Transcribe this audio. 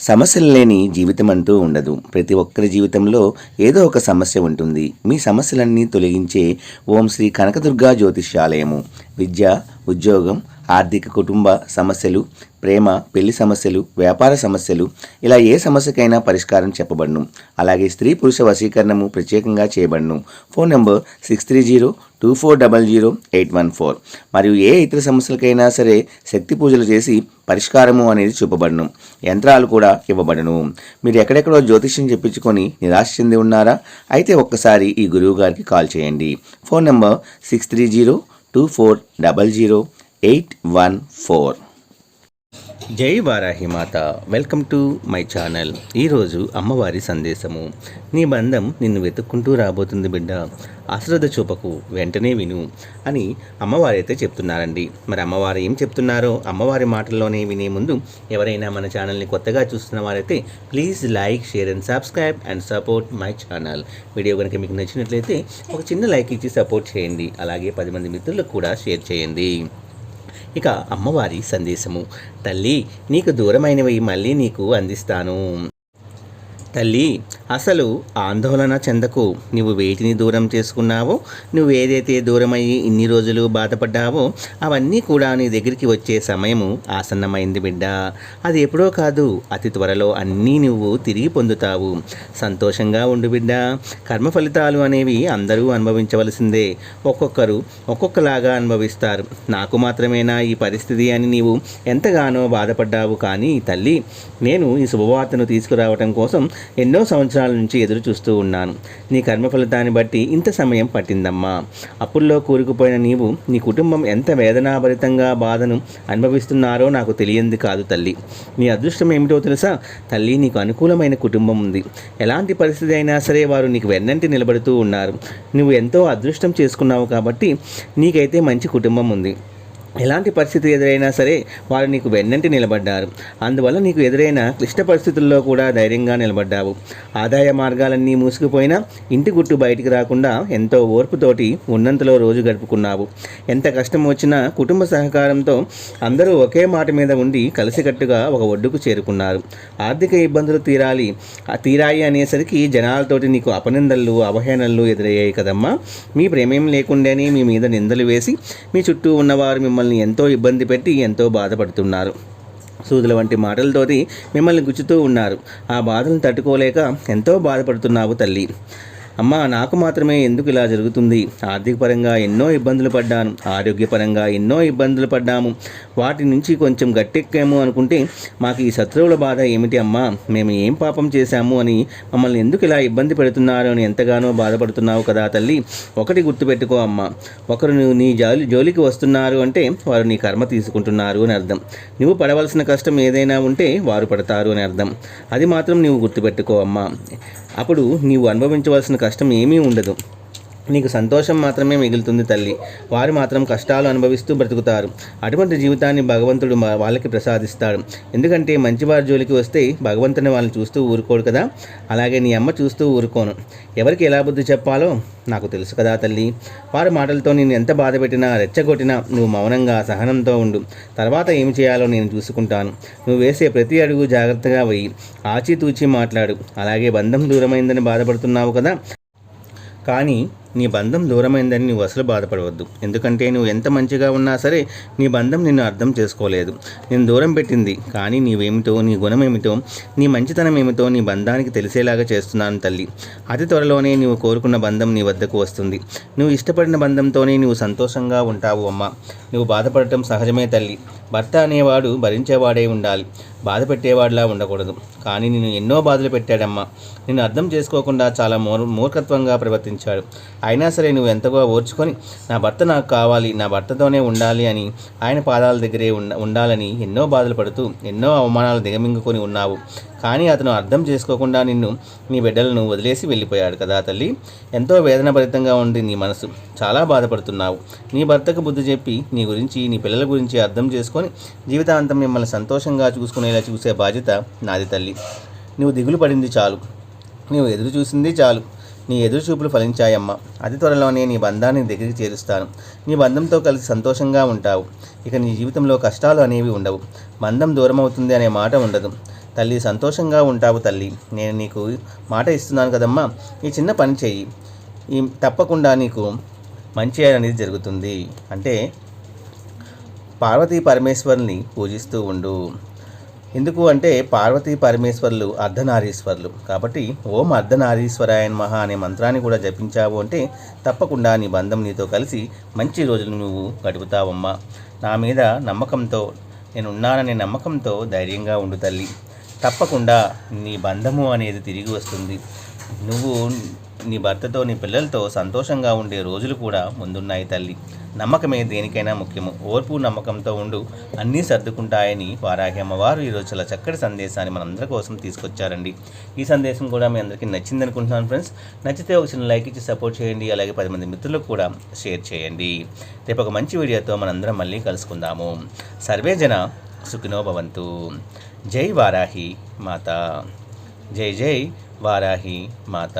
సమస్యలు లేని జీవితం అంటూ ఉండదు. ప్రతి ఒక్కరి జీవితంలో ఏదో ఒక సమస్య ఉంటుంది. మీ సమస్యలన్నీ తొలగించే ఓం శ్రీ కనకదుర్గా జ్యోతిష్యాలయము. విద్య, ఉద్యోగం, ఆర్థిక, కుటుంబ సమస్యలు, ప్రేమ, పెళ్లి సమస్యలు, వ్యాపార సమస్యలు, ఇలా ఏ సమస్యకైనా పరిష్కారం చెప్పబడును. అలాగే స్త్రీ పురుష వశీకరణము ప్రత్యేకంగా చేయబడును. Phone number 6302400814. మరియు ఏ ఇతర సమస్యలకైనా సరే శక్తి పూజలు చేసి పరిష్కారము అనేది చూపబడును. యంత్రాలు కూడా ఇవ్వబడును. మీరు ఎక్కడెక్కడో జ్యోతిష్యం చెప్పించుకొని నిరాశ చెంది ఉన్నారా? అయితే ఒక్కసారి ఈ గురువు గారికి కాల్ చేయండి. Phone number 6302400814. జై వారాహి మాత. Welcome to my channel. ఈరోజు అమ్మవారి సందేశము. నీ బంధం నిన్ను వెతుక్కుంటూ రాబోతుంది బిడ్డ, అశ్రద్ధ చూపకు, వెంటనే విను అని అమ్మవారు అయితే చెప్తున్నారండి. మరి అమ్మవారు ఏం చెప్తున్నారో అమ్మవారి మాటల్లోనే వినే ముందు ఎవరైనా మన ఛానల్ని కొత్తగా చూస్తున్న వారైతే please like, share and subscribe and support my channel. Video కనుక మీకు నచ్చినట్లయితే ఒక చిన్న లైక్ ఇచ్చి సపోర్ట్ చేయండి. అలాగే 10 మంది మిత్రులకు కూడా షేర్ చేయండి. ఇక అమ్మవారి సందేశము. తల్లి, నీకు దూరమైనవి మళ్ళీ నీకు అందిస్తాను. తల్లి, అసలు ఆందోళన చెందకు. నువ్వు వేటిని దూరం చేసుకున్నావో, నువ్వు ఏదైతే దూరమయ్యి ఇన్ని రోజులు బాధపడ్డావో అవన్నీ కూడా నీ దగ్గరికి వచ్చే సమయము ఆసన్నమైంది బిడ్డ. అది ఎప్పుడో కాదు, అతి త్వరలో అన్నీ నువ్వు తిరిగి పొందుతావు. సంతోషంగా ఉండు బిడ్డ. కర్మ ఫలితాలు అనేవి అందరూ అనుభవించవలసిందే. ఒక్కొక్కరు ఒక్కొక్కలాగా అనుభవిస్తారు. నాకు మాత్రమేనా ఈ పరిస్థితి అని నీవు ఎంతగానో బాధపడ్డావు. కానీ తల్లి, నేను ఈ శుభవార్తను తీసుకురావటం కోసం ఎన్నో సంవత్సరాల నుంచి ఎదురు చూస్తూ ఉన్నాను. నీ కర్మ ఫలితాన్ని బట్టి ఇంత సమయం పట్టిందమ్మా. అప్పుల్లో కూరుకుపోయిన నీవు, నీ కుటుంబం ఎంత వేదనాభరితంగా బాధను అనుభవిస్తున్నారో నాకు తెలియంది కాదు తల్లి. నీ అదృష్టం ఏమిటో తెలుసా తల్లి? నీకు అనుకూలమైన కుటుంబం ఉంది. ఎలాంటి పరిస్థితి అయినా సరే వారు నీకు వెన్నంటి నిలబడుతూ ఉన్నారు. నువ్వు ఎంతో అదృష్టం చేసుకున్నావు కాబట్టి నీకైతే మంచి కుటుంబం ఉంది. ఎలాంటి పరిస్థితి ఎదురైనా సరే వారు నీకు వెన్నంటి నిలబడ్డారు. అందువల్ల నీకు ఎదురైన క్లిష్ట పరిస్థితుల్లో కూడా ధైర్యంగా నిలబడ్డావు. ఆదాయ మార్గాలన్నీ మూసుకుపోయినా ఇంటి గుట్టు బయటికి రాకుండా ఎంతో ఓర్పుతోటి ఉన్నంతలో రోజు గడుపుకున్నావు. ఎంత కష్టం వచ్చినా కుటుంబ సహకారంతో అందరూ ఒకే మాట మీద ఉండి కలిసికట్టుగా ఒక ఒడ్డుకు చేరుకున్నారు. ఆర్థిక ఇబ్బందులు తీరాయి అనేసరికి జనాలతోటి నీకు అపనిందలు, అవహేళనలు ఎదురయ్యాయి కదమ్మా. మీ ప్రేమేం లేకుండానే మీ మీద నిందలు వేసి మీ చుట్టూ ఉన్నవారు మిమ్మల్ని ఎంతో ఇబ్బంది పెట్టి ఎంతో బాధపడుతున్నారు. సూదుల వంటి మాటలతోటి మిమ్మల్ని గుచ్చుతూ ఉన్నారు. ఆ బాధలను తట్టుకోలేక ఎంతో బాధపడుతున్నావు తల్లి. అమ్మా, నాకు మాత్రమే ఎందుకు ఇలా జరుగుతుంది? ఆర్థికపరంగా ఎన్నో ఇబ్బందులు పడ్డాను, ఆరోగ్యపరంగా ఎన్నో ఇబ్బందులు పడ్డాము. వాటి నుంచి కొంచెం గట్టెక్కాము అనుకుంటే మాకు ఈ శత్రువుల బాధ ఏమిటి అమ్మా? మేము ఏం పాపం చేశాము అని మమ్మల్ని ఎందుకు ఇలా ఇబ్బంది పెడుతున్నారు అని ఎంతగానో బాధపడుతున్నావు కదా తల్లి. ఒకటి గుర్తుపెట్టుకో అమ్మా, ఒకరు నీ జోలికి వస్తున్నారు అంటే వారు నీ కర్మ తీసుకుంటున్నారు అని అర్థం. నువ్వు పడవలసిన కష్టం ఏదైనా ఉంటే వారు పడతారు అని అర్థం. అది మాత్రం నువ్వు గుర్తుపెట్టుకో అమ్మా. అప్పుడు నీవు అనుభవించవలసిన కష్టం ఏమీ ఉండదు. నీకు సంతోషం మాత్రమే మిగులుతుంది తల్లి. వారు మాత్రం కష్టాలు అనుభవిస్తూ బ్రతుకుతారు. అటువంటి జీవితాన్ని భగవంతుడు వాళ్ళకి ప్రసాదిస్తాడు. ఎందుకంటే మంచివారి జోలికి వస్తే భగవంతుని వాళ్ళని చూస్తూ ఊరుకోడు కదా. అలాగే నీ అమ్మ చూస్తూ ఊరుకోను. ఎవరికి ఎలా బుద్ధి చెప్పాలో నాకు తెలుసు కదా తల్లి. వారి మాటలతో నేను ఎంత బాధ పెట్టినా, రెచ్చగొట్టినా నువ్వు మౌనంగా సహనంతో ఉండు. తర్వాత ఏమి చేయాలో నేను చూసుకుంటాను. నువ్వు వేసే ప్రతి అడుగు జాగ్రత్తగా వెయ్యి, ఆచితూచి మాట్లాడు. అలాగే బంధం దూరమైందని బాధపడుతున్నావు కదా, కానీ నీ బంధం దూరమైందని నువ్వు అసలు బాధపడవద్దు. ఎందుకంటే నువ్వు ఎంత మంచిగా ఉన్నా సరే నీ బంధం నిన్ను అర్థం చేసుకోలేదు. నేను దూరం పెట్టింది, కానీ నీవేమిటో, నీ గుణం ఏమిటో, నీ మంచితనం ఏమిటో నీ బంధానికి తెలిసేలాగా చేస్తున్నాను తల్లి. అతి త్వరలోనే నువ్వు కోరుకున్న బంధం నీ వద్దకు వస్తుంది. నువ్వు ఇష్టపడిన బంధంతోనే నువ్వు సంతోషంగా ఉంటావు అమ్మా. నువ్వు బాధపడటం సహజమే తల్లి. భర్త అనేవాడు భరించేవాడే ఉండాలి, బాధ పెట్టేవాడిలా ఉండకూడదు. కానీ నేను ఎన్నో బాధలు పెట్టాడమ్మా. నిన్ను అర్థం చేసుకోకుండా చాలా మూర్ఖత్వంగా ప్రవర్తించాడు. అయినా సరే నువ్వు ఎంతగా ఓర్చుకొని నా భర్త నాకు కావాలి, నా భర్తతోనే ఉండాలి అని ఆయన పాదాల దగ్గరే ఉండాలని ఎన్నో బాధలు పడుతూ ఎన్నో అవమానాలు దిగమింగుకొని ఉన్నావు. కానీ అతను అర్థం చేసుకోకుండా నిన్ను, నీ బిడ్డలను వదిలేసి వెళ్ళిపోయాడు కదా తల్లి. ఎంతో వేదనాభరితంగా ఉంది నీ మనసు. చాలా బాధపడుతున్నావు. నీ భర్తకు బుద్ధి చెప్పి నీ గురించి, నీ పిల్లల గురించి అర్థం చేసుకొని జీవితాంతం మిమ్మల్ని సంతోషంగా చూసుకునేలా చూసే బాధ్యత నాది తల్లి. నువ్వు దిగులు పడింది చాలు, నువ్వు ఎదురు చూసింది చాలు. నీ ఎదురు చూపులు ఫలించాయమ్మా. అతి త్వరలోనే నీ బంధాన్ని దగ్గరికి చేరుస్తాను. నీ బంధంతో కలిసి సంతోషంగా ఉంటావు. ఇక నీ జీవితంలో కష్టాలు అనేవి ఉండవు. బంధం దూరం అవుతుంది అనే మాట ఉండదు. తల్లి సంతోషంగా ఉంటావు తల్లి. నేను నీకు మాట ఇస్తున్నాను కదమ్మా, ఈ చిన్న పని చెయ్యి, తప్పకుండా నీకు మంచి అనేది జరుగుతుంది. అంటే పార్వతీ పరమేశ్వరుని పూజిస్తూ ఉండు. ఎందుకు అంటే పార్వతీ పరమేశ్వర్లు అర్ధనారీశ్వర్లు కాబట్టి ఓం అర్ధనారీశ్వరాయ నమః అనే మంత్రాన్ని కూడా జపించావు అంటే తప్పకుండా నీ బంధం నీతో కలిసి మంచి రోజులు నువ్వు గడుపుతావమ్మా. నా మీద నమ్మకంతో, నేనున్నాననే నమ్మకంతో ధైర్యంగా ఉండు తల్లి. తప్పకుండా నీ బంధము అనేది తిరిగి వస్తుంది. నువ్వు నీ భర్తతో, నీ పిల్లలతో సంతోషంగా ఉండే రోజులు కూడా ముందున్నాయి తల్లి. నమ్మకమే దేనికైనా ముఖ్యము. ఓర్పు నమ్మకంతో ఉండు, అన్నీ సర్దుకుంటాయని వారాహి అమ్మవారు ఈరోజు చాలా చక్కటి సందేశాన్ని మనందరి కోసం తీసుకొచ్చారండి. ఈ సందేశం కూడా మీ అందరికీ నచ్చింది అనుకుంటున్నాను ఫ్రెండ్స్. నచ్చితే ఒక చిన్న లైక్ ఇచ్చి సపోర్ట్ చేయండి. అలాగే 10 మంది మిత్రులకు కూడా షేర్ చేయండి. రేపు ఒక మంచి వీడియోతో మనందరం మళ్ళీ కలుసుకుందాము. సర్వే జన సుఖినో భవంతు. జై వారాహి మాత. జై జై వారాహి మాత.